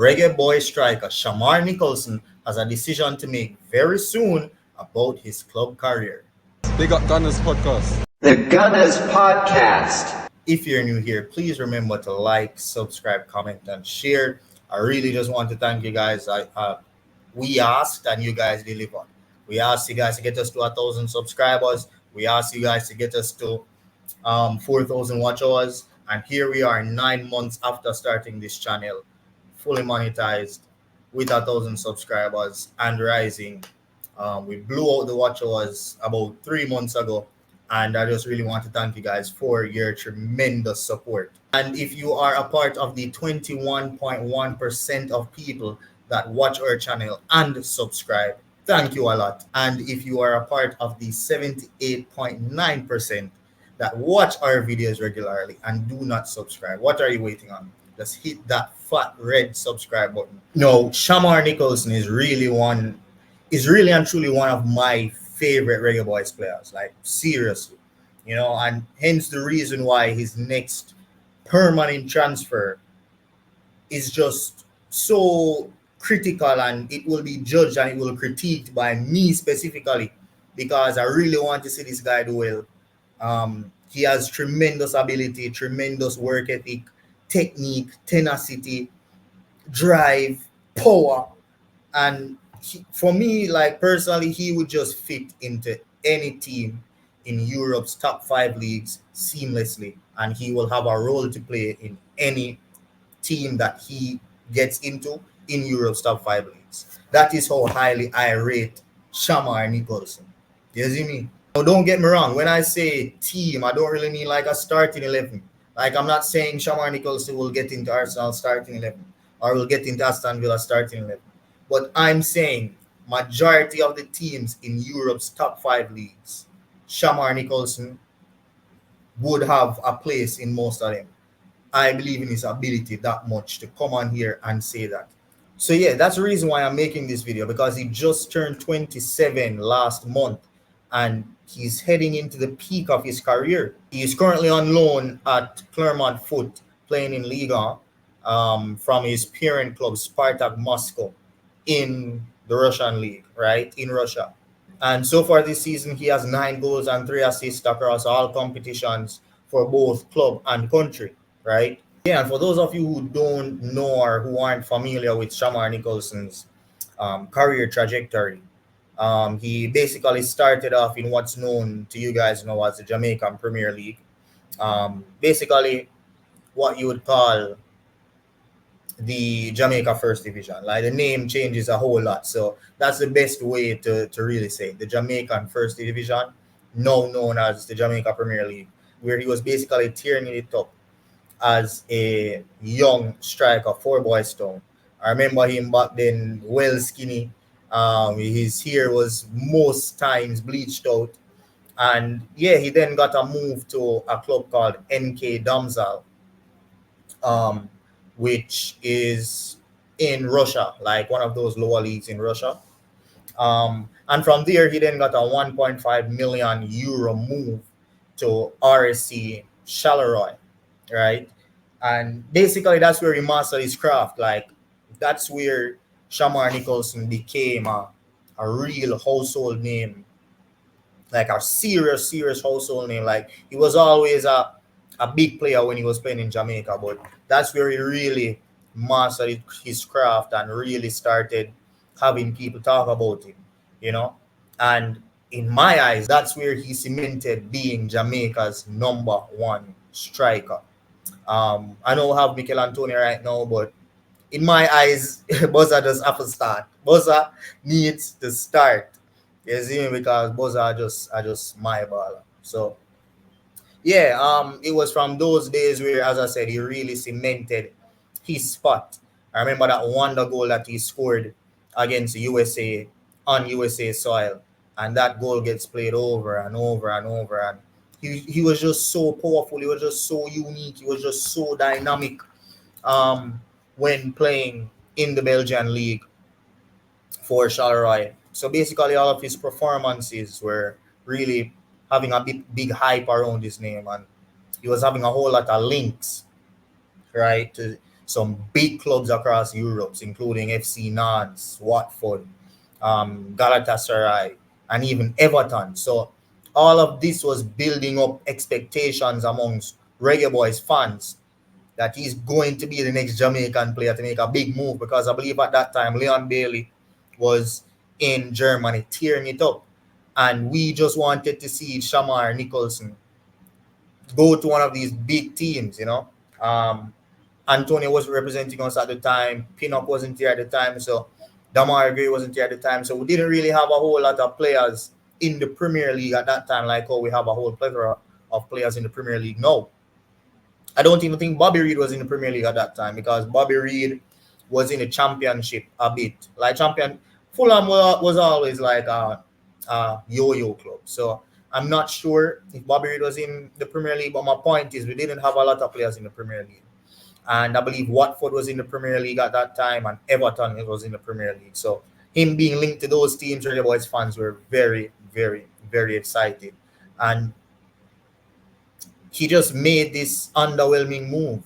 Reggae Boy striker Shamar Nicholson has a decision to make very soon about his club career. Big up Gunnaz Podcast. The Gunnaz Podcast. If you're new here, please remember to like, subscribe, comment, and share. I really just want to thank you guys. We asked and you guys delivered. We asked you guys to get us to 1,000 subscribers. We asked you guys to get us to 4,000 watch hours. And here we are 9 months after starting this channel, fully monetized with 1,000 subscribers and rising. We blew out the watch hours about 3 months ago. And I just really want to thank you guys for your tremendous support. And if you are a part of the 21.1% of people that watch our channel and subscribe, thank you a lot. And if you are a part of the 78.9% that watch our videos regularly and do not subscribe, what are you waiting on? Just hit that fat red subscribe button. No, Shamar Nicholson is really and truly one of my favorite Reggae Boyz players, like seriously, and hence the reason why his next permanent transfer is just so critical, and it will be judged and it will critiqued by me specifically, because I really want to see this guy do well. He has tremendous ability, tremendous work ethic, technique, tenacity, drive, power, and for me, like personally, he would just fit into any team in Europe's top 5 leagues seamlessly, and he will have a role to play in any team that he gets into in Europe's top 5 leagues. That is how highly I rate Shamar Nicholson. You see me? Now, don't get me wrong. When I say team, I don't really mean like a starting 11. Like, I'm not saying Shamar Nicholson will get into Arsenal starting 11 or will get into Aston Villa starting 11. But I'm saying majority of the teams in Europe's top 5 leagues, Shamar Nicholson would have a place in most of them. I believe in his ability that much to come on here and say that. So yeah, that's the reason why I'm making this video, because he just turned 27 last month and he's heading into the peak of his career. He is currently on loan at Clermont Foot, playing in Liga from his parent club, Spartak Moscow, in the Russian league, right, in Russia. And so far this season, he has 9 goals and 3 assists across all competitions for both club and country, right? Yeah, and for those of you who don't know or who aren't familiar with Shamar Nicholson's career trajectory, he basically started off in what's known to you guys now as the Jamaican Premier League. Basically, what you would call the Jamaica First Division. Like, the name changes a whole lot, so that's the best way to really say it. The Jamaican First Division, now known as the Jamaica Premier League, where he was basically tearing it up as a young striker for Boys Town. I remember him back then, well skinny. His hair was most times bleached out, and yeah, he then got a move to a club called NK Damzal, which is in Russia, like one of those lower leagues in Russia. And from there, he then got a 1.5 million euro move to RSC Charleroi, right? And basically, that's where he mastered his craft. Like, that's where Shamar Nicholson became a real household name, like a serious household name. Like, he was always a big player when he was playing in Jamaica, but that's where he really mastered his craft and really started having people talk about him, And in my eyes, that's where he cemented being Jamaica's #1 striker. I know we have Mikel Antonio right now, but in my eyes, Bozza does have to start. Bozza needs to start. You see me? Because Bozza just my baller. So yeah, it was from those days where, as I said, he really cemented his spot. I remember that wonder goal that he scored against USA on USA soil, and that goal gets played over and over and over. And he was just so powerful. He was just so unique. He was just so dynamic when playing in the Belgian league for Charleroi. So basically, all of his performances were really having a big hype around his name, and he was having a whole lot of links, right, to some big clubs across Europe, including FC Nantes, Watford, Galatasaray, and even Everton. So all of this was building up expectations amongst Reggae Boyz fans that he's going to be the next Jamaican player to make a big move, because I believe at that time Leon Bailey was in Germany tearing it up. And we just wanted to see Shamar Nicholson go to one of these big teams, you know. Antonio was representing us at the time. Pinnock wasn't here at the time. So Damar Gray wasn't here at the time. So we didn't really have a whole lot of players in the Premier League at that time, like we have a whole plethora of players in the Premier League now. I don't even think Bobby Reid was in the Premier League at that time, because Bobby Reid was in the Championship a bit. Like Fulham was always like a yo-yo club. So I'm not sure if Bobby Reid was in the Premier League, but my point is we didn't have a lot of players in the Premier League. And I believe Watford was in the Premier League at that time, and Everton was in the Premier League. So him being linked to those teams, Reggae Boyz fans were very, very, very excited. And he just made this underwhelming move.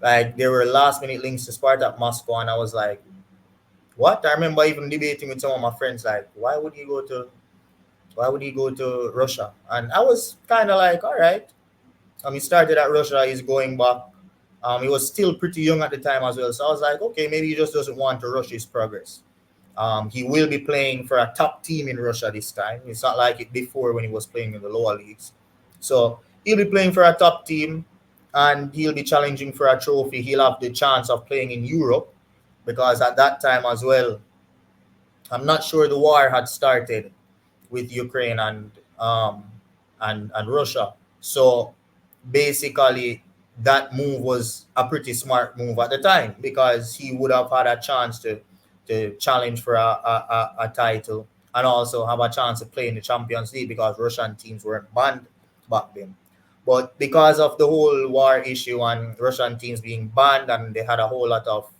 Like, there were last-minute links to Spartak Moscow, and I was like, what? I remember even debating with some of my friends, like, why would he go to Russia? And I was kind of like, all right. He started at Russia, he's going back. He was still pretty young at the time as well. So I was like, okay, maybe he just doesn't want to rush his progress. He will be playing for a top team in Russia this time. It's not like it before when he was playing in the lower leagues. So he'll be playing for a top team, and he'll be challenging for a trophy. He'll have the chance of playing in Europe, because at that time as well, I'm not sure the war had started with Ukraine and Russia. So basically, that move was a pretty smart move at the time, because he would have had a chance to challenge for a title, and also have a chance to play in the Champions League, because Russian teams weren't banned back then. But because of the whole war issue and Russian teams being banned, and they had a whole lot of,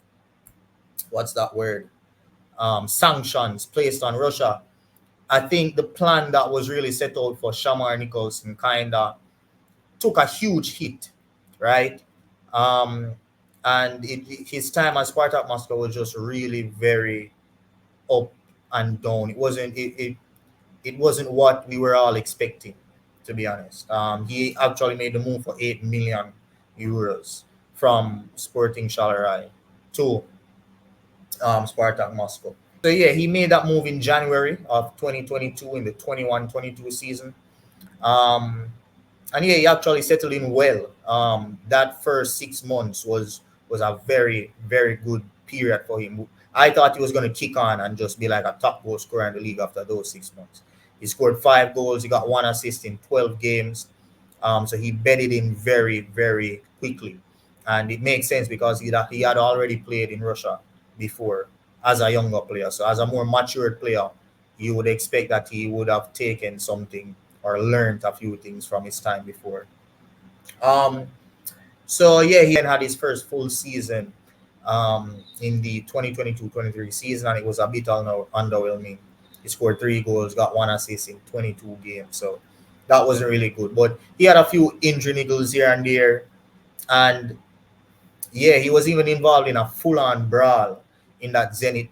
sanctions placed on Russia, I think the plan that was really set out for Shamar Nicholson kind of took a huge hit, right? And his time at Spartak Moscow was just really very up and down. It wasn't what we were all expecting, to be honest. He actually made the move for €8 million from Sporting Chalarai to Spartak Moscow. So yeah, he made that move in January of 2022 in the 21-22 season. And yeah, he actually settled in well. That first 6 months was a very, very good period for him. I thought he was going to kick on and just be like a top goal scorer in the league after those 6 months. He scored 5 goals. He got 1 assist in 12 games. So he bedded in very, very quickly. And it makes sense, because he had already played in Russia before as a younger player. So as a more matured player, you would expect that he would have taken something or learned a few things from his time before. So yeah, he had his first full season in the 2022-23 season, and it was a bit underwhelming. He scored 3 goals, got 1 assist in 22 games, so that wasn't really good. But he had a few injury niggles here and there, and yeah, he was even involved in a full-on brawl in that Zenit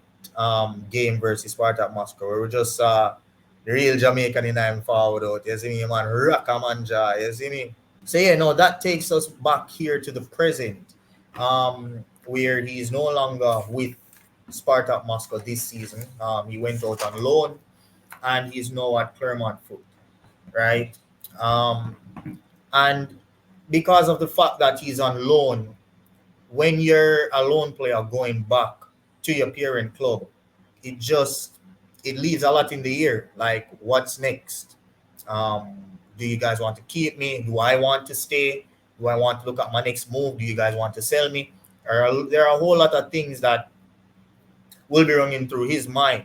game versus Spartak Moscow, where we just saw the real Jamaican in him forward out. You see me, man, Rakamanja, you see me? So yeah, no, that takes us back here to the present, where he is no longer with Spartak Moscow this season. He went out on loan, and he's now at Clermont Foot, right? And because of the fact that he's on loan, when you're a loan player going back to your parent club, it leaves a lot in the air. Like, what's next? Do you guys want to keep me? Do I want to stay? Do I want to look at my next move? Do you guys want to sell me? There are a whole lot of things that will be running through his mind.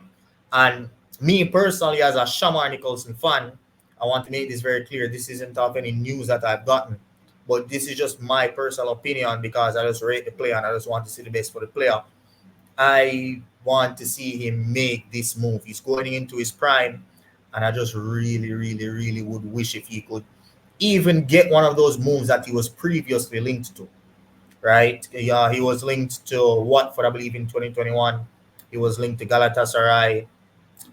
And me personally, as a Shamar Nicholson fan, I want to make this very clear. This isn't of any news that I've gotten, but this is just my personal opinion, because I just rate the player and I just want to see the best for the player. I want to see him make this move. He's going into his prime, and I just really, really, really would wish if he could even get one of those moves that he was previously linked to, right? Yeah, he was linked to Watford, I believe, in 2021. He was linked to Galatasaray,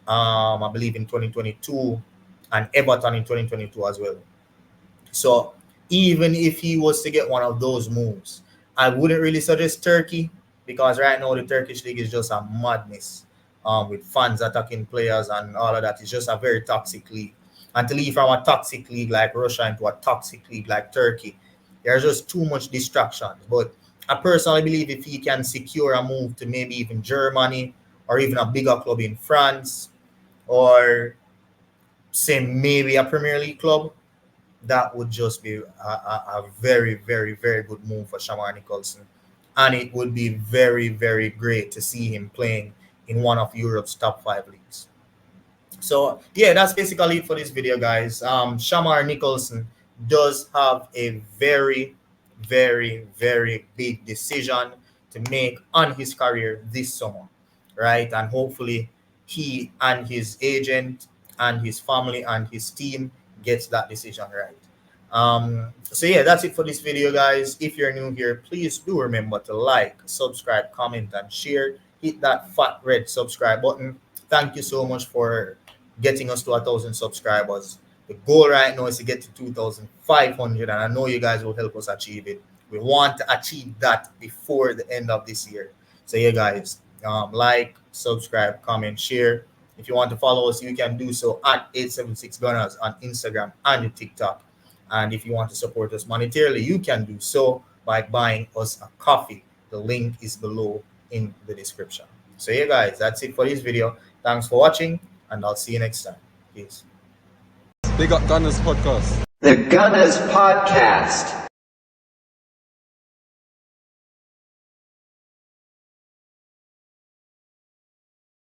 I believe, in 2022, and Everton in 2022 as well. So even if he was to get one of those moves, I wouldn't really suggest Turkey, because right now the Turkish league is just a madness, with fans attacking players and all of that. It's just a very toxic league. And to leave from a toxic league like Russia into a toxic league like Turkey, there's just too much distraction. But I personally believe if he can secure a move to maybe even Germany or even a bigger club in France, or say maybe a Premier League club, that would just be a very, very, very good move for Shamar Nicholson. And it would be very, very great to see him playing in one of Europe's top 5 leagues. So, yeah, that's basically it for this video, guys. Shamar Nicholson does have a very, very, very big decision to make on his career this summer, right? And hopefully he and his agent and his family and his team gets that decision right. So yeah, that's it for this video, guys. If you're new here, please do remember to like, subscribe, comment, and share. Hit that fat red subscribe button. Thank you so much for getting us to 1,000 subscribers. The goal right now is to get to 2,500, and I know you guys will help us achieve it. We want to achieve that before the end of this year. So yeah, guys, like, subscribe, comment, share. If you want to follow us, you can do so at 876 Gunnaz on Instagram and TikTok. And if you want to support us monetarily, you can do so by buying us a coffee. The link is below in the description. So yeah, guys, that's it for this video. Thanks for watching, and I'll see you next time. Peace. Big up Gunnaz Podcast. The Gunnaz Podcast.